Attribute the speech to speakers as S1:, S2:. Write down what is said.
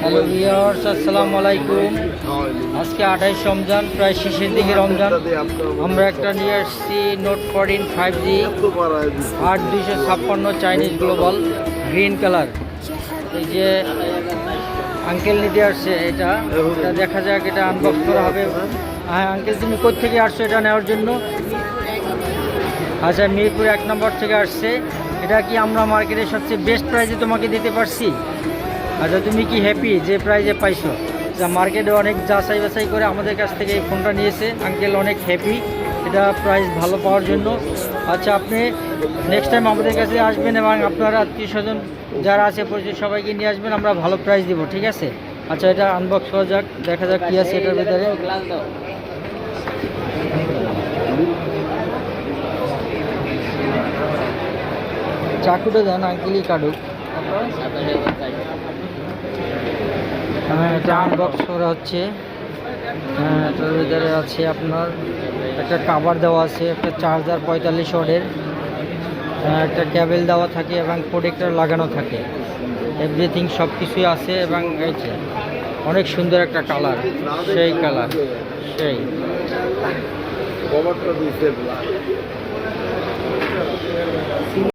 S1: Hello viewers, আসসালামু আলাইকুম। আজকে 28 রমজান, প্রায় শেষের দিকে রমজান। আমরা একটা নিয়ে আসছি note 14 5G 8256 Chinese global green colour. এই যে আঙ্কেল নিতে আসছে, এটা দেখা যাক, এটা আনবক্স করা হবে। হ্যাঁ আঙ্কেল, তুমি কোথা থেকে আসছো এটা নেওয়ার জন্য? আচ্ছা, মিরপুর 1 নম্বর থেকে আসছে। এটা কি আমরা মার্কেটের সবচেয়ে বেস্ট প্রাইসে তোমাকে দিতে পারছি? আচ্ছা, তুমি কি হ্যাপি যে প্রাইজে পাইছো? যা মার্কেটে অনেক যাচাই বাছাই করে আমাদের কাছ থেকে এই ফোনটা নিয়েছে আঙ্কেল, অনেক হ্যাপি এটা প্রাইস ভালো পাওয়ার জন্য। আচ্ছা, আপনি নেক্সট টাইম আমাদের কাছে আসবেন এবং আপনার আত্মীয় স্বজন যারা আছে পরিচিত সবাইকে নিয়ে আসবেন, আমরা ভালো প্রাইস দিব, ঠিক আছে? আচ্ছা, এটা আনবক্স করা যাক, দেখা যাক কী আছে এটার ভিতরে। চাকুটা দেন, আঙ্কেলই কাটুক। হ্যাঁ, এটা আনবক্স করা হচ্ছে। হ্যাঁ, এটার ভিতরে আছে আপনার একটা কাভার দেওয়া আছে, একটা চার্জার 45 ওয়াটের, একটা কেবল দেওয়া থাকে এবং প্রোটেক্টর লাগানো থাকে। এভরিথিং সব কিছুই আছে এবং এই যে অনেক সুন্দর একটা কালার, সেই কালার, সেই